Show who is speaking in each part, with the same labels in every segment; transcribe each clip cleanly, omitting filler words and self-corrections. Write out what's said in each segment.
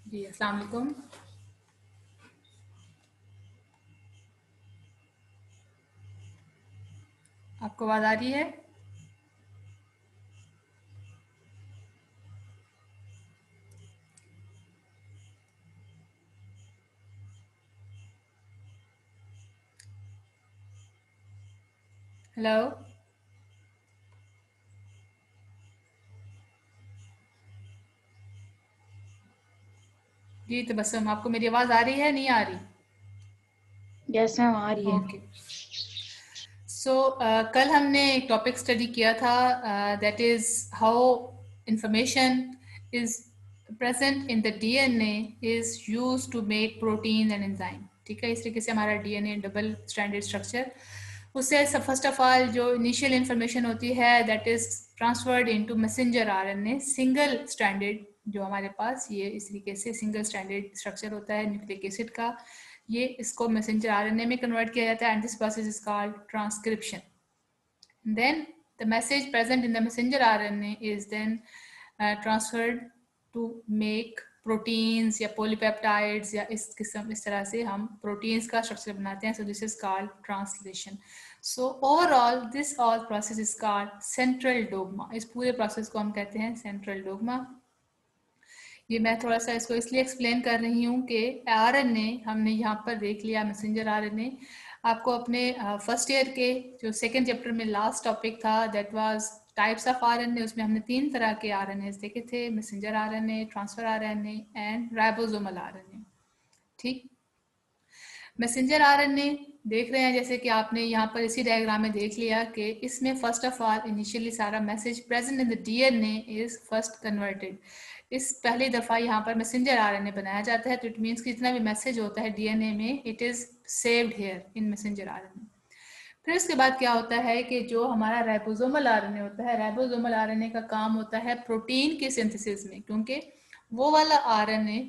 Speaker 1: जी अस्सलाम वालेकुम। आपको आवाज़ आ रही है? हेलो। जी तबस्सुम, आपको मेरी आवाज़ आ रही है नहीं आ रही?
Speaker 2: यस मैम आ रही है।
Speaker 1: ओके। सो कल हमने एक टॉपिक स्टडी किया था, that is how information is present in the DNA is used to make protein and enzyme। ठीक है, इस तरीके से हमारा DNA डबल स्टैंडर्ड स्ट्रक्चर, उससे फर्स्ट ऑफ ऑल जो इनिशियल इंफॉर्मेशन होती है that is transferred into messenger RNA single standard. जो हमारे पास ये इस तरीके से सिंगल स्टैंडर्ड स्ट्रक्चर होता है न्यूक्लिक एसिड का, ये इसको मैसेंजर आरएनए में कन्वर्ट किया जाता है and this process is called transcription. Then the message present in the messenger RNA is then transferred to make proteins या पोलीपेप्टाइड्स या इस किस्म इस तरह से हम प्रोटीन्स का स्ट्रक्चर बनाते हैं. So this is called translation. So overall this all process is called central dogma. इस पूरे प्रोसेस को हम कहते हैं सेंट्रल डोग्मा. ये मैं थोड़ा सा इसको इसलिए एक्सप्लेन कर रही हूँ कि आरएनए हमने यहाँ पर देख लिया, मैसेंजर आरएनए. आपको अपने फर्स्ट ईयर के जो सेकंड चैप्टर में लास्ट टॉपिक था that was types of RNA, उसमें हमने 3 तरह के आरएनए देखे थे, messenger RNA, transfer RNA and ribosomal RNA. ठीक. मैसेंजर आरएनए देख रहे हैं जैसे कि आपने यहाँ पर इसी डायग्राम में देख लिया कि इसमें फर्स्ट ऑफ ऑल इनिशियली सारा message present in the DNA is first converted. इस पहली दफ़ा यहाँ पर मैसेंजर आरएनए बनाया जाता है, तो इट मीन्स कि जितना भी मैसेज होता है डीएनए में it is saved here in messenger RNA. फिर उसके बाद क्या होता है कि जो हमारा राइबोसोमल आरएनए होता है, राइबोसोमल आरएनए का काम होता है प्रोटीन की सिंथेसिस में, क्योंकि वो वाला आरएनए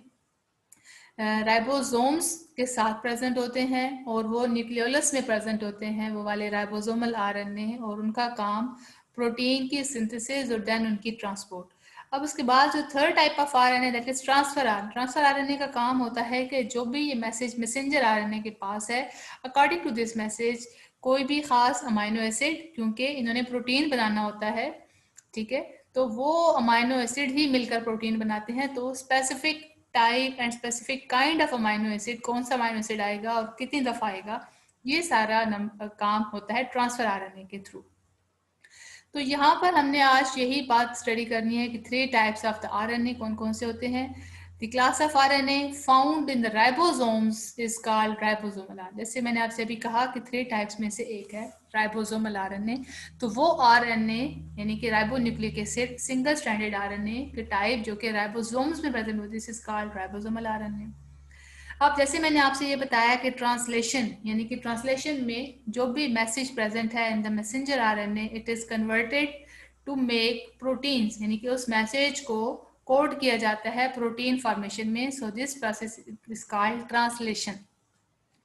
Speaker 1: राइबोसोम्स के साथ प्रेजेंट होते हैं और वो न्यूक्लियोलस में प्रेजेंट होते हैं, वो वाले राइबोसोमल आरएनए, और उनका काम प्रोटीन की सिंथेसिस और देन उनकी ट्रांसपोर्ट. अब उसके बाद जो third type of RNA that is transfer RNA. Transfer RNA का काम होता है कि जो भी ये मैसेज मैसेंजर आरएनए के पास है, अकॉर्डिंग टू दिस मैसेज कोई भी खास अमाइनो एसिड, क्योंकि इन्होंने प्रोटीन बनाना होता है, ठीक है, तो वो अमाइनो एसिड ही मिलकर प्रोटीन बनाते हैं. तो specific type and specific kind of amino acid, कौन सा अमाइनो एसिड आएगा और कितनी दफ़ा आएगा, ये सारा काम होता है ट्रांसफर आरएनए के थ्रू. तो यहाँ पर हमने आज यही बात स्टडी करनी है कि 3 टाइप्स ऑफ द आरएनए कौन कौन से होते हैं. The class of RNA found in the ribosomes is called ribosomal RNA. जैसे मैंने आपसे अभी कहा कि 3 टाइप्स में से एक है राइबोसोमल आरएनए. तो वो आरएनए यानी कि ribonucleic acid single stranded RNA के टाइप जो कि राइबोसोम्स में प्रेजेंट होती है, this is called ribosomal RNA. अब जैसे मैंने आपसे ये बताया कि ट्रांसलेशन यानी कि ट्रांसलेशन में जो भी मैसेज प्रेजेंट है in the messenger RNA it is converted to make proteins, यानी कि उस मैसेज को कोड किया जाता है प्रोटीन फॉर्मेशन में. So this process is called translation.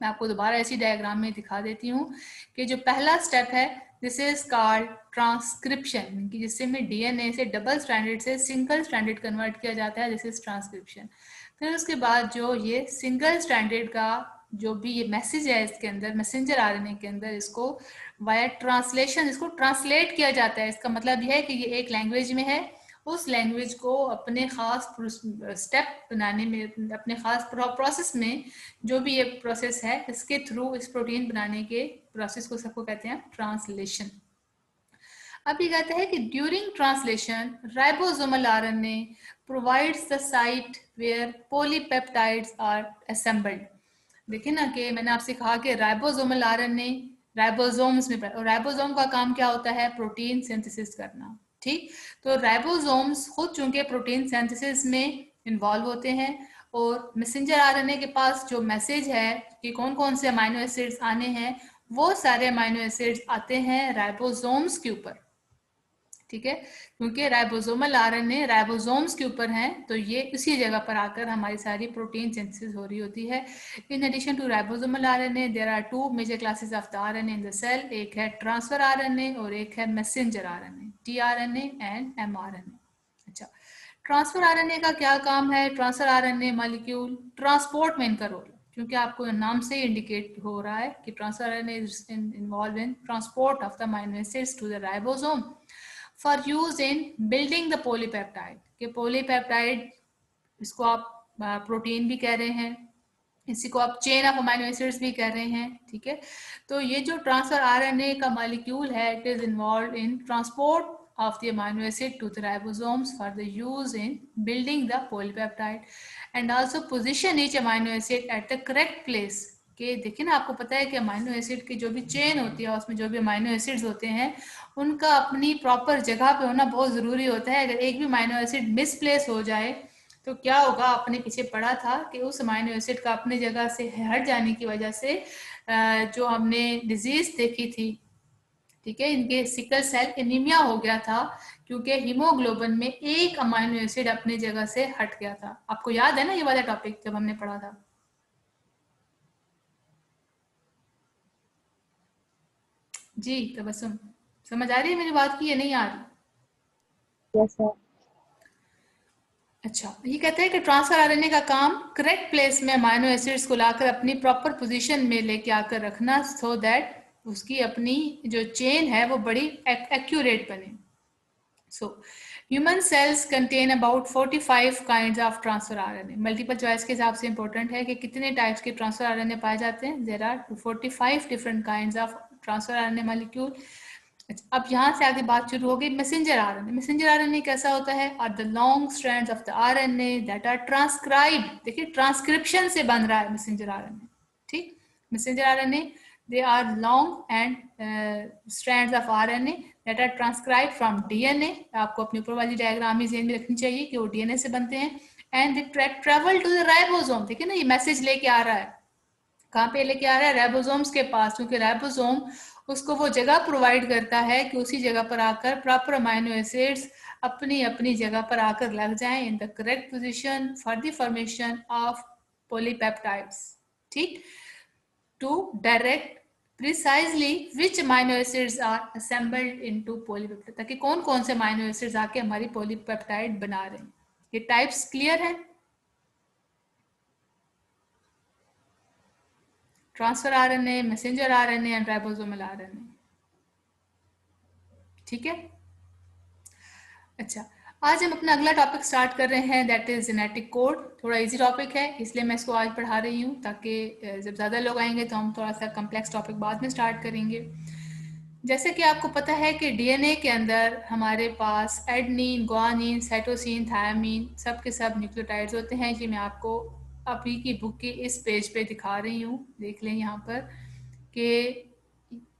Speaker 1: मैं आपको दोबारा ऐसी डायग्राम में दिखा देती हूँ कि जो पहला स्टेप है दिस इज कॉल्ड ट्रांसक्रिप्शन, कि जिससे में डीएनए से डबल स्टैंडर्ड से सिंगल स्टैंडर्ड कन्वर्ट किया जाता है, दिस इज ट्रांसक्रिप्शन. फिर उसके बाद जो ये सिंगल स्टैंडर्ड का जो भी ये मैसेज है इसके अंदर मैसेंजर आरएनए के अंदर, इसको वाया ट्रांसलेशन इसको ट्रांसलेट किया जाता है. इसका मतलब यह है कि ये एक लैंग्वेज में है, उस लैंग्वेज को अपने ख़ास स्टेप बनाने में, अपने ख़ास प्रोसेस में, जो भी ये प्रोसेस है इसके थ्रू इस प्रोटीन बनाने के प्रोसेस को सबको कहते हैं ट्रांसलेशन. अब ये कहते हैं कि during translation ribosomal RNA provides the site where polypeptides are assembled. देखिए ना कि मैंने आपसे कहा कि राइबोसोमल आरएनए राइबोसोम्स में, और राइबोसोम का काम क्या होता है, प्रोटीन सिंथेसिस करना. ठीक. तो राइबोसोम्स खुद चूंकि प्रोटीन सिंथेसिस में इन्वॉल्व होते हैं, और मैसेंजर आरएनए के पास जो मैसेज है कि कौन कौन से अमाइनो एसिड्स आने हैं, वो सारे अमाइनो एसिड्स आते हैं राइबोसोम्स के ऊपर. ठीक है, क्योंकि राइबोसोमल आरएनए राइबोसोम्स के ऊपर हैं, तो ये इसी जगह पर आकर हमारी सारी प्रोटीन सिंथेसिस हो रही होती है. In addition to ribosomal RNA there are 2 major classes of the RNA in the cell. एक है ट्रांसफर आरएनए और एक है messenger RNA, tRNA and mRNA. अच्छा, ट्रांसफर आरएनए का क्या काम है? ट्रांसफर आरएनए मॉलिक्यूल ट्रांसपोर्ट में इनका रोल, क्योंकि आपको नाम से इंडिकेट हो रहा है कि transfer RNA is involve in transport of the amino acids to the ribosome for use in building the polypeptide. के पॉलीपेप्टाइड, इसको आप प्रोटीन भी कह रहे हैं, इसी को आप चेन ऑफ अमीनो एसिड्स भी कह रहे हैं, ठीक है। तो ये जो ट्रांसफर आरएनए का मॉलिक्यूल है, it is involve in transport of the amino acid to the ribosomes for the use in building the polypeptide and also position each amino acid at the correct place। कि देखिए ना, आपको पता है कि amino acid की जो भी चेन होती है, उसमें जो भी अमीनो एसिड्स होते हैं, उनका अपनी प्रॉपर जगह पे होना बहुत ज़रूरी होता है। अगर एक भी अमीनो एसिड मिसप्लेस हो जाए तो क्या होगा? अपने पीछे पढ़ा था कि उस अमीनो एसिड का अपनी जगह से हट जाने की वजह से जो हमने डिजीज देखी थी, ठीक है, इनके सिकल सेल एनीमिया हो गया था, क्योंकि हीमोग्लोबिन में एक अमीनो एसिड अपनी जगह से हट गया था। आपको याद है ना ये वाला टॉपिक जब हमने पढ़ा था? जी तबस्सुम, समझ आ रही है मेरी बात की या नहीं आ रही?
Speaker 2: Yes sir.
Speaker 1: अच्छा, ये कहते हैं कि ट्रांसफर आरएनए का काम करेक्ट प्लेस में अमीनो एसिड्स को लाकर अपनी प्रॉपर पोजीशन में लेके आकर रखना, सो दैट उसकी अपनी जो चेन है वो बड़ी एक्यूरेट बने। So, human cells contain about 45 kinds of transfer RNA। Multiple choice के हिसाब से इंपॉर्टेंट है कि कितने टाइप्स के ट्रांसफर आरएनए पाए जाते हैं। There are 45 different kinds of transfer RNA molecule. अब यहाँ से आगे बात शुरू हो गई मैसेंजर आरएनए। मैसेंजर आरएनए कैसा होता है? Are the long strands of the RNA that are transcribed. देखिए, ट्रांसक्रिप्शन से बन रहा है मैसेंजर आरएनए, ठीक। Messenger RNA, they are long and strands of RNA that are transcribed from DNA। आपको अपनी ऊपर वाली डायग्राम ही ज़हन में रखनी चाहिए कि वो DNA से बनते हैं। And they travel to the ribosome. देखिए ना, ये मैसेज लेके आ रहा है, कहाँ पे लेके आ रहा है? राइबोसोम्स के पास, क्योंकि राइबोसोम उसको वो जगह प्रोवाइड करता है कि उसी जगह पर आकर प्रॉपर अमीनो एसिड्स अपनी अपनी जगह पर आकर लग जाएं in the correct position for the formation of polypeptides, ठीक। To direct precisely which amino acids are assembled into polypeptide, ताकि कौन कौन से अमीनो एसिड्स आके हमारी पॉलीपेप्टाइड बना रहे हैं। ये टाइप्स क्लियर है? Transfer RNA, messenger RNA and ribosomal RNA, ठीक है। अच्छा, आज हम अपना अगला टॉपिक स्टार्ट कर रहे हैं, दैट इज जेनेटिक कोड। थोड़ा इजी टॉपिक है, इसलिए मैं इसको आज पढ़ा रही हूँ, ताकि जब ज़्यादा लोग आएंगे तो हम थोड़ा सा कम्प्लेक्स टॉपिक बाद में स्टार्ट करेंगे। जैसे कि आपको पता है कि डीएनए के अंदर हमारे पास एडनिन, ग्वानिन, साइटोसिन, थायमीन, सब के सब न्यूक्लियोटाइड्स होते हैं। जी मैं आपको अभी की बुक के इस पेज पे दिखा रही हूँ, देख लें यहाँ पर कि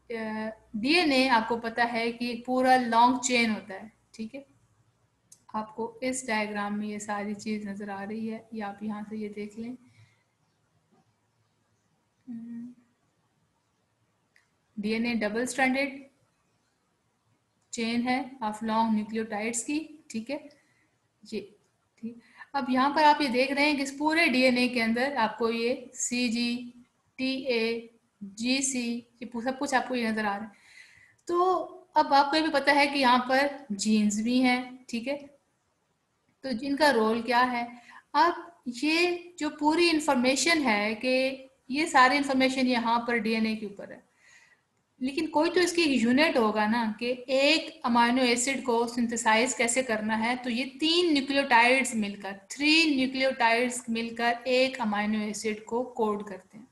Speaker 1: डीएनए आपको पता है कि एक पूरा लॉन्ग चेन होता है, ठीक है। आपको इस डायग्राम में ये सारी चीज़ नज़र आ रही है, या आप यहाँ से ये देख लें। डीएनए डबल स्ट्रैंडेड चेन है ऑफ लॉन्ग न्यूक्लियोटाइड्स की, ठीक है। ये ठीक। अब यहाँ पर आप ये देख रहे हैं कि इस पूरे डीएनए के अंदर आपको ये CG, TA, GC, ये सब कुछ आपको ये नज़र आ रहा है। तो अब आपको ये भी पता है कि यहाँ पर जीन्स भी हैं, ठीक है। तो जिनका रोल क्या है? अब ये जो पूरी इंफॉर्मेशन है कि ये सारी इंफॉर्मेशन यहाँ पर डीएनए के ऊपर है, लेकिन कोई तो इसकी यूनिट होगा ना कि एक अमीनो एसिड को सिंथेसाइज कैसे करना है। तो ये 3 न्यूक्लियोटाइड्स मिलकर एक अमीनो एसिड को कोड करते हैं।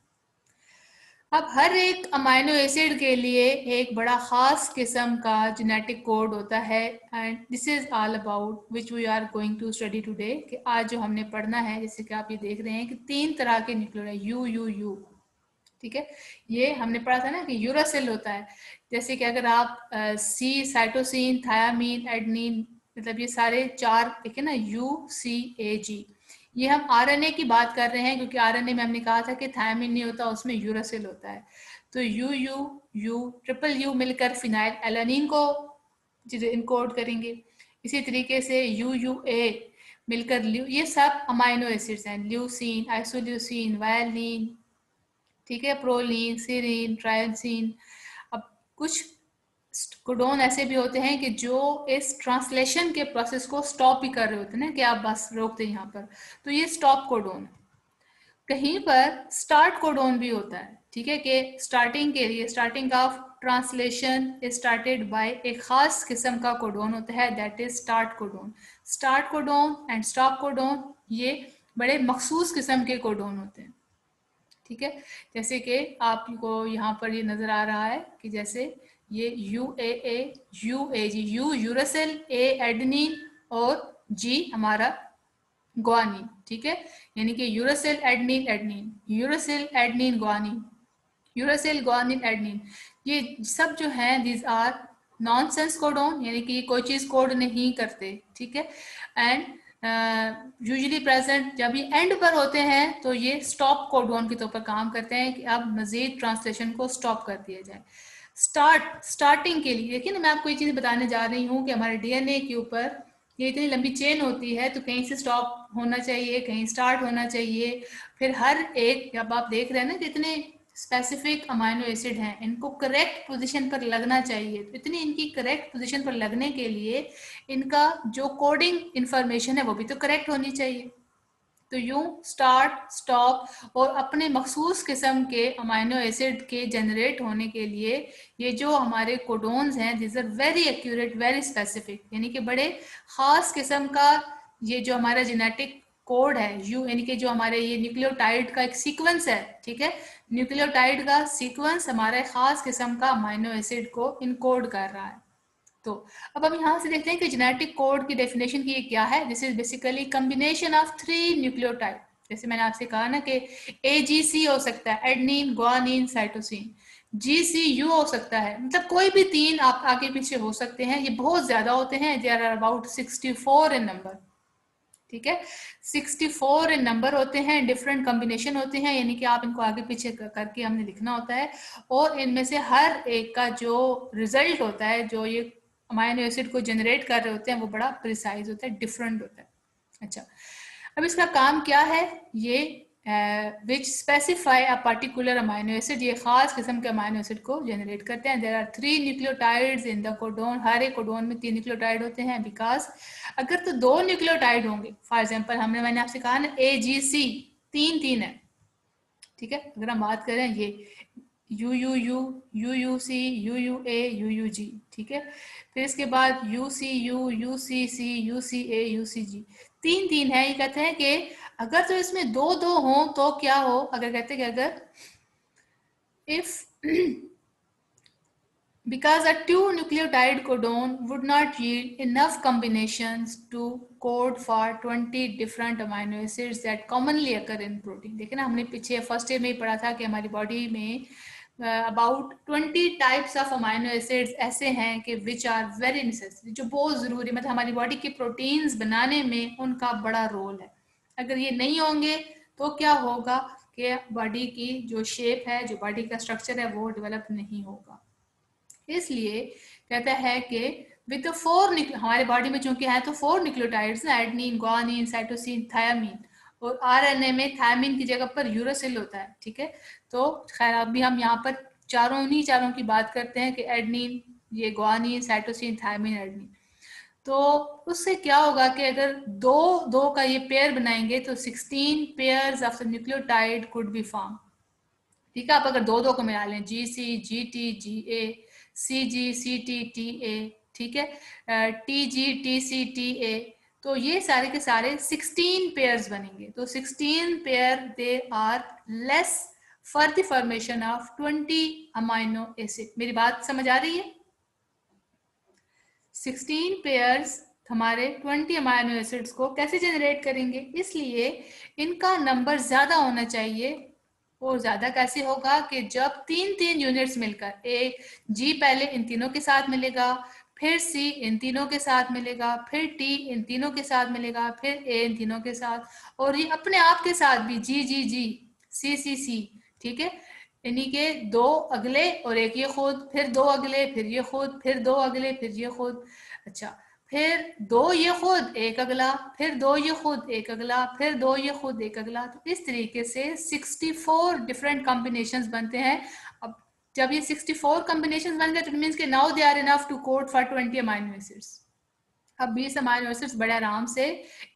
Speaker 1: अब हर एक अमीनो एसिड के लिए एक बड़ा खास किस्म का जेनेटिक कोड होता है, and this is all about which we are going to study today. कि आज जो हमने पढ़ना है, जैसे कि आप ये देख रहे हैं कि 3 तरह के न्यूक्लियोटाइड यू, ठीक है। ये हमने पढ़ा था ना कि यूरासिल होता है। जैसे कि अगर आप सी, साइटोसिन, थायामीन, एडनिन, मतलब ये सारे 4 देखे ना, UCAG। ये हम आरएनए की बात कर रहे हैं, क्योंकि आरएनए में हमने कहा था कि थायामीन नहीं होता, उसमें यूरासिल होता है। तो यू ट्रिपल यू मिलकर फिनाइल एलानिन को इनकोड करेंगे। इसी तरीके से UUA मिलकर ये सब अमाइनो एसिड्स हैं, ल्यूसीन, आइसोल्यूसिन, वायलिन, ठीक है, प्रोलीन, सीरीन, ट्रायोसिन। अब कुछ कोडोन ऐसे भी होते हैं कि जो इस ट्रांसलेशन के प्रोसेस को स्टॉप भी कर रहे होते हैं ना, कि आप बस रोकते हैं यहाँ पर, तो ये स्टॉप कोडोन। कहीं पर स्टार्ट कोडोन भी होता है, ठीक है, कि स्टार्टिंग के लिए, starting of translation is started by एक खास किस्म का कोडोन होता है, that is start codon. Start codon and stop codon ये बड़े मखसूस किस्म के कोडोन होते हैं, ठीक है। जैसे कि आपको यहाँ पर ये नजर आ रहा है कि जैसे ये UAA, UAG, you uracil, A adenine और जी हमारा ग्वानिन, ठीक है। यानी कि uracil adenine adenine, uracil adenine guanine, uracil guanine adenine, ये सब जो हैं दीज आर नॉनसेंस कोडोन, यानी कि कोई चीज कोड नहीं करते, ठीक है। एंड यूजुअली प्रेजेंट जब ये एंड पर होते हैं तो ये स्टॉप कोडोन के तौर पर काम करते हैं कि अब मजीद ट्रांसलेशन को स्टॉप कर दिया जाए। स्टार्टिंग के लिए देखिए ना, मैं आपको ये चीज बताने जा रही हूँ कि हमारे DNA के ऊपर ये इतनी लंबी चेन होती है, तो कहीं से स्टॉप होना चाहिए, कहीं स्टार्ट होना चाहिए। फिर हर एक, जब आप देख रहे हैं ना कि इतने स्पेसिफिक अमाइनो एसिड हैं, इनको करेक्ट पोजीशन पर लगना चाहिए, तो इतनी इनकी करेक्ट पोजीशन पर लगने के लिए इनका जो कोडिंग इंफॉर्मेशन है वो भी तो करेक्ट होनी चाहिए। तो यूं स्टार्ट, स्टॉप और अपने मखसूस किस्म के अमाइनो एसिड के जनरेट होने के लिए ये जो हमारे कोडोन्स हैं, this are very accurate, very specific, यानी कि बड़े खास किस्म का ये जो हमारा जेनेटिक कोड है, यू यानी कि जो हमारे ये न्यूक्लियोटाइड का एक सीक्वेंस है, ठीक है, न्यूक्लियोटाइड का सीक्वेंस हमारे खास किस्म का अमाइनो एसिड को इनकोड कर रहा है। तो अब हम यहाँ से देखते हैं कि जेनेटिक कोड की डेफिनेशन की क्या है। This is basically combination of 3 nucleotide. जैसे मैंने आपसे कहा ना कि AGC हो सकता है, एडेनिन, ग्वानिन, साइटोसिन। GCU हो सकता है, मतलब कोई भी 3 आप आगे पीछे हो सकते हैं, ये बहुत ज्यादा होते हैं, there are about 64 in number, ठीक है। 64 इन नंबर होते हैं, डिफरेंट कॉम्बिनेशन होते हैं, यानी कि आप इनको आगे पीछे करके हमने लिखना होता है, और इनमें से हर एक का जो रिजल्ट होता है, जो ये अमाइनो एसिड को जनरेट कर रहे होते हैं, वो बड़ा प्रिसाइज होता है, डिफरेंट होता है। अच्छा, अब इसका काम क्या है, ये which specify a particular amino acid, ये खास किस्म के अमाइनो एसिड को जनरेट करते हैं। There are 3 nucleotides in the codon, हर एक कोडोन में 3 न्यूक्लियोटाइड होते हैं, बिकॉज अगर तो 2 न्यूक्लियोटाइड होंगे, फॉर एग्जांपल मैंने आपसे कहा ना AGC 3 है, ठीक है। अगर हम बात करें ये UUU, UUC, UUA, UUG, ठीक है। फिर इसके बाद UCU, UCC, UCA, UCG, 3 है। ये कहते हैं कि अगर तो इसमें 2 हो तो क्या हो, अगर कहते हैं कि अगर if because a 2 nucleotide codon would not yield enough combinations to code for 20 different amino acids that commonly occur in protein। देखिए ना, हमने पीछे फर्स्ट ईयर में ही पढ़ा था कि हमारी बॉडी में about 20 types of amino acids ऐसे हैं कि विच आर वेरी नेसेसरी, जो बहुत ज़रूरी, मतलब हमारी बॉडी के प्रोटीन्स बनाने में उनका बड़ा रोल है। अगर ये नहीं होंगे तो क्या होगा कि बॉडी की जो शेप है, जो बॉडी का स्ट्रक्चर है, वो डेवलप नहीं होगा। इसलिए कहता है कि विद 4 हमारे बॉडी में चूंकि है तो 4 nucleotides, adenine, guanine, cytosine, thymine, और RNA में थायमीन की जगह पर यूरासिल होता है, ठीक है। तो खैर अभी हम यहाँ पर चारों की बात करते हैं कि एडेनिन, ये ग्वानिन, साइटोसिन, थायमीन, एडेनिन। तो उससे क्या होगा कि अगर दो दो का ये पेयर बनाएंगे तो 16 pairs of the nucleotide could be form, ठीक है। आप अगर 2 को मिला लें, GC, GT, GA, CG, CT, TA, ठीक है, TG, TC, TA, तो ये सारे के सारे 16 पेयर्स बनेंगे। तो 16 pair they are less for the formation of 20 amino acid. मेरी बात समझ आ रही है? 16 पेयर्स हमारे 20 अमाइनो एसिड्स को कैसे जनरेट करेंगे, इसलिए इनका नंबर ज्यादा होना चाहिए। और ज्यादा कैसे होगा कि जब 3 यूनिट्स मिलकर, G पहले इन तीनों के साथ मिलेगा, फिर C इन तीनों के साथ मिलेगा, फिर T इन तीनों के साथ मिलेगा, फिर A इन तीनों के साथ, और ये अपने आप के साथ भी G, C, ठीक है। यानी कि 2 अगले और एक ये खुद, फिर 2 अगले, फिर ये खुद, फिर 2 अगले, फिर ये खुद। अच्छा, फिर 2 ये खुद, एक अगला, फिर 2 ये खुद, एक अगला, फिर 2 ये खुद, एक अगला। तो इस तरीके से 64 डिफरेंट कॉम्बिनेशंस बनते हैं। अब जब ये 64 कॉम्बिनेशन बन गए तो इट मीन्स कि now they are enough to code for 20 amino acids. अब 20 अमाइनो एसिड्स बड़े आराम से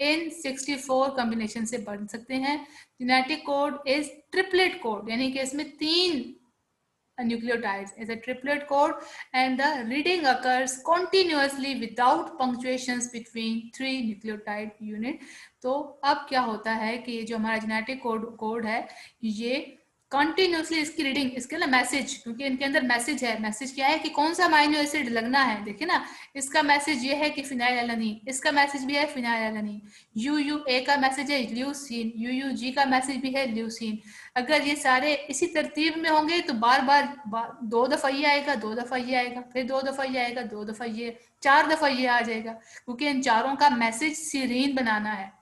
Speaker 1: इन 64 कॉम्बिनेशन से बन सकते हैं। Genetic code is triplet code, यानी कि इसमें 3 nucleotides is a triplet code and the reading occurs continuously without punctuations between 3 nucleotide unit। तो अब क्या होता है कि जो हमारा जेनेटिक कोड है ये कंटिन्यूसली इसकी रीडिंग, इसके ना मैसेज, क्योंकि इनके अंदर मैसेज है। मैसेज क्या है कि कौन सा अमाइनो एसिड लगना है। देखिए ना, इसका मैसेज ये है कि फिनाइल एलानीन, इसका मैसेज भी है फिनाइल एलानीन। UUA का मैसेज है ल्यूसीन, UUG का मैसेज भी है ल्यूसीन। अगर ये सारे इसी तरतीब में होंगे तो बार बार 2 दफा ये आएगा, 2 दफा ये आएगा, फिर 2 दफा ये आएगा, 2 दफा ये, 4 दफा ये आ जाएगा, क्योंकि इन चारों का मैसेज सीरीन बनाना है।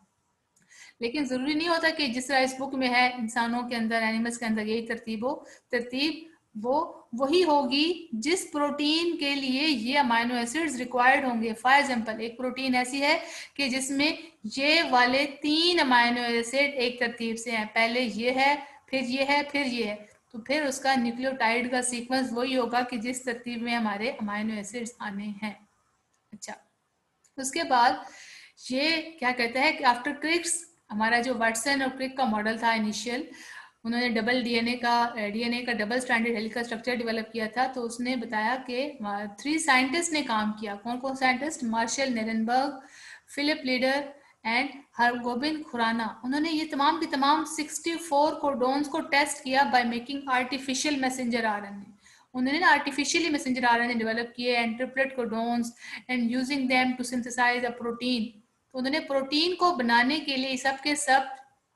Speaker 1: लेकिन जरूरी नहीं होता कि जिस तरह इस बुक में है इंसानों के अंदर, एनिमल्स के अंदर यही तरतीब हो। तरतीब वो वही होगी जिस प्रोटीन के लिए ये अमाइनो एसिड्स रिक्वायर्ड होंगे। फॉर एग्जांपल, एक प्रोटीन ऐसी है कि जिसमें ये वाले 3 अमाइनो एसिड एक तरतीब से हैं, पहले ये है, फिर ये है, फिर ये है, तो फिर उसका न्यूक्लियोटाइड का सीक्वेंस वही होगा कि जिस तरतीब में हमारे अमाइनो एसिड्स आने हैं। अच्छा, उसके बाद ये क्या कहता है कि आफ्टर क्रिक्स, हमारा जो वाटसन और क्रिक का मॉडल था इनिशियल, उन्होंने डीएनए का double stranded helical structure develop किया था। तो उसने बताया कि 3 साइंटिस्ट ने काम किया। कौन कौन scientist? Marshall Nirenberg, Philip Leder and Hargobind Khorana. उन्होंने ये तमाम की तमाम 64 कोडोन्स को टेस्ट किया by making artificial messenger RNA. उन्होंने ना आर्टिफिशियली मैसेंजर आरएनए डेवलप किए and triplet codons and using them to synthesize a protein. तो उन्होंने प्रोटीन को बनाने के लिए सब के सब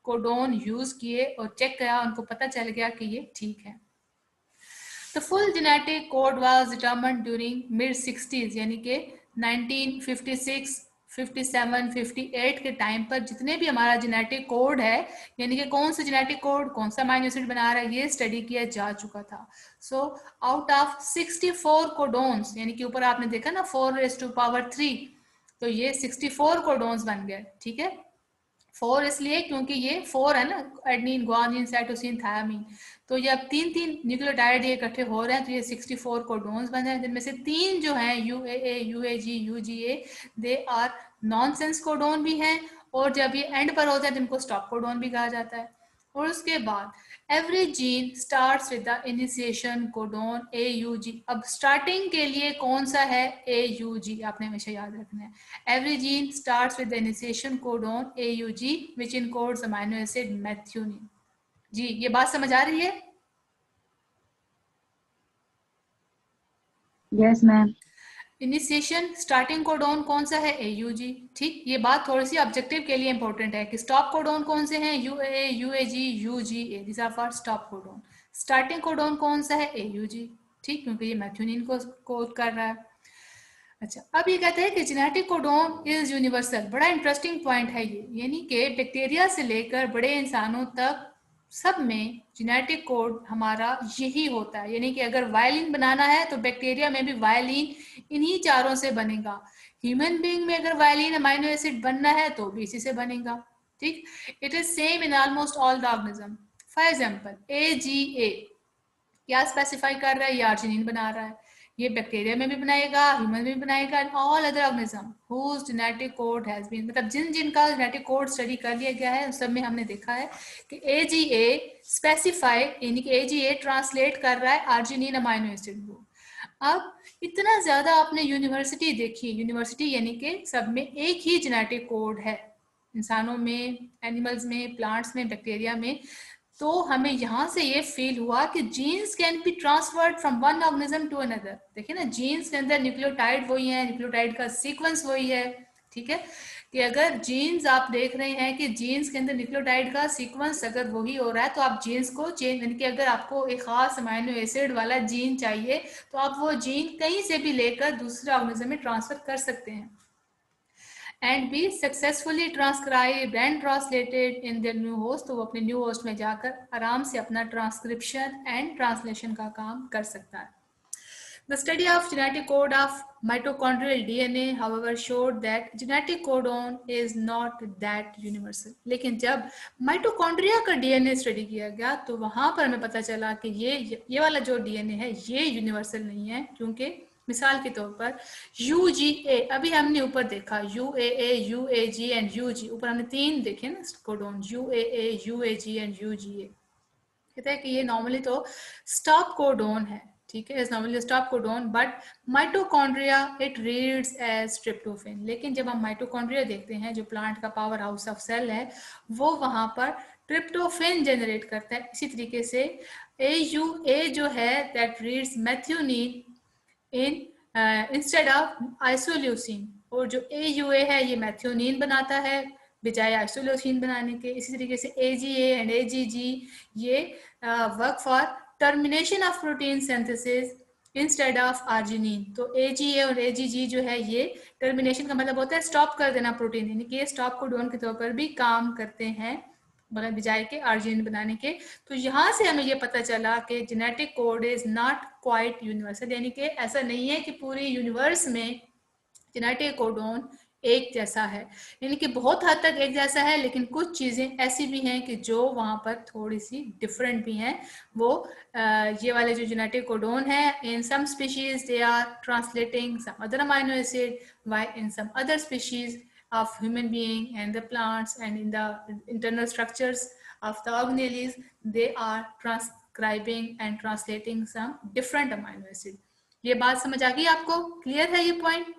Speaker 1: कोडोन यूज किए और चेक किया, उनको पता चल गया कि ये ठीक है। The full genetic code was determined during mid 60s, यानी कि 1956, 57, 58 के टाइम पर जितने भी हमारा जेनेटिक कोड है, यानी कि कौन सा जेनेटिक कोड कौन सा अमाइनो एसिड बना रहा है, ये स्टडी किया जा चुका था। सो आउट ऑफ 64 कोडोन्स, यानी कि ऊपर आपने देखा ना 4⁻3, तो ये 64 कोडोन्स बन गए। ठीक है, 4 इसलिए क्योंकि ये 4 है ना, एडनिन, ग्वानिन, साइटोसिन, थायामीन। तो ये अब 3 न्यूक्लियोटाइड ये इकट्ठे हो रहे हैं, तो ये 64 कोडोन्स बन रहे हैं, जिनमें से 3 जो हैं UAA, UAG, UGA, they are nonsense codon भी हैं, और जब ये एंड पर होते हैं तो इनको स्टॉप कोडोन भी कहा जाता है। और उसके बाद every gene starts with the initiation codon AUG। अब स्टार्टिंग के लिए कौन सा है? AUG, आपने हमेशा याद रखना है। Every gene starts with the initiation codon AUG which encodes amino acid methionine. जी, ये बात समझ आ रही है?
Speaker 2: Yes ma'am.
Speaker 1: Initiation starting codon कौन सा है? AUG। ठीक, ये बात थोड़ी सी ऑब्जेक्टिव के लिए इंपॉर्टेंट है कि स्टॉप कोडोन कौन से हैं? UAA, UAG, UGA, this are for stop codon. Starting codon कौन सा है? AUG। ठीक, क्योंकि ये मेथियोनिन को कोड कर रहा है। अच्छा, अब ये कहते हैं कि जेनेटिक कोडोन इज यूनिवर्सल। बड़ा इंटरेस्टिंग पॉइंट है ये, यानी कि बैक्टीरिया से लेकर बड़े इंसानों तक सब में जेनेटिक कोड हमारा यही होता है। यानी कि अगर वायलिन बनाना है तो बैक्टीरिया में भी वायलिन इन्हीं चारों से बनेगा। ह्यूमन बीइंग में अगर वायलिन अमाइनो एसिड बनना है तो भी इसी से बनेगा। ठीक, it is same in almost all the organism. For example, AGA क्या स्पेसिफाई कर रहा है? ये आर्जिनिन बना रहा है। ये बैक्टीरिया में भी बनाएगा, ह्यूमन में भी बनाएगा, and all other organism whose genetic code has been, मतलब जिन जिन का जेनेटिक कोड स्टडी कर लिया गया है उन सब में हमने देखा है कि AGA स्पेसिफाई, यानी कि AGA ट्रांसलेट कर रहा है आर्जिनिन अमाइनो एसिड को। अब इतना ज्यादा आपने यूनिवर्सिटी देखी, यूनिवर्सिटी यानी कि सब में एक ही जेनेटिक कोड है, इंसानों में, एनिमल्स में, प्लांट्स में, बैक्टीरिया में। तो हमें यहाँ से ये फील हुआ कि genes can be transferred from one organism to another. देखिए ना, जीन्स के अंदर न्यूक्लियोटाइड वही है, न्यूक्लियोटाइड का सीक्वेंस वही है। ठीक है, कि अगर जीन्स आप देख रहे हैं कि जीन्स के अंदर न्यूक्लियोटाइड का सीक्वेंस अगर वही हो रहा है तो आप जीन्स को चेंज, यानी कि अगर आपको एक खास अमाइनो एसिड वाला जीन चाहिए तो आप वो जीन कहीं से भी लेकर दूसरे ऑर्गेनिज्म में ट्रांसफर कर सकते हैं and be successfully transcribed and translated in their new host। तो वो अपने न्यू होस्ट में जाकर आराम से अपना ट्रांसक्रिप्शन एंड ट्रांसलेशन का काम कर सकता है। The study of genetic code of mitochondrial DNA, however, showed that genetic codon is not that universal. लेकिन जब माइटोकॉन्ड्रिया का डीएनए स्टडी किया गया तो वहां पर हमें पता चला कि ये वाला जो डीएनए है ये यूनिवर्सल नहीं है, क्योंकि मिसाल के तौर पर UGA, अभी हमने ऊपर देखा UAA, UAG एंड UG, ऊपर हमने 3 देखे ना codon, UAA, UAG and UGA। कहता है कि ये नॉर्मली तो स्टॉप कोडोन है, ठीक है, is normally stop codon, but mitochondria it reads as tryptophan. लेकिन जब हम माइटोकॉन्ड्रिया देखते हैं, जो प्लांट का पावर हाउस ऑफ सेल है, वो वहां पर ट्रिप्टोफेन जनरेट करता है। इसी तरीके से AUA जो है that reads methionine in instead of isoleucine, और जो AUA है ये मेथियोनिन बनाता है बजाय आइसोल्यूसिन बनाने के। इसी तरीके से AGA एंड AGG ये work for termination of protein synthesis instead of arginine. तो AGA और AGG जो है ये टर्मिनेशन का मतलब होता है स्टॉप कर देना प्रोटीन, यानी कि स्टॉप कोडोन के तौर पर भी काम करते हैं, मतलब बजाय के आर्जिनिन बनाने के। तो यहाँ से हमें ये पता चला कि genetic code is not quite universal, यानी कि ऐसा नहीं है कि पूरी यूनिवर्स में जेनेटिक कोडोन एक जैसा है, यानी कि बहुत हद तक एक जैसा है, लेकिन कुछ चीजें ऐसी भी हैं कि जो वहां पर थोड़ी सी डिफरेंट भी हैं। वो ये वाले जो जेनेटिक कोडोन है, in some species they are translating some other amino acid, while in some other species of human being and the plants and in the internal structures of the organelles, they are transcribing and translating some different amino acid। ये बात समझ आ गई आपको? Clear है ये point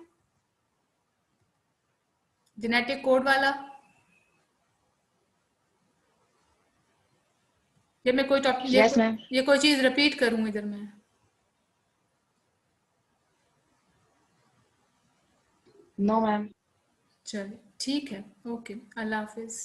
Speaker 1: genetic code वाला? ये मैं कोई टॉपिक
Speaker 2: यस मैम।
Speaker 1: ये कोई चीज रिपीट करूं इधर में?
Speaker 2: No ma'am.
Speaker 1: चलिए ठीक है, ओके, अल्लाह हाफिज।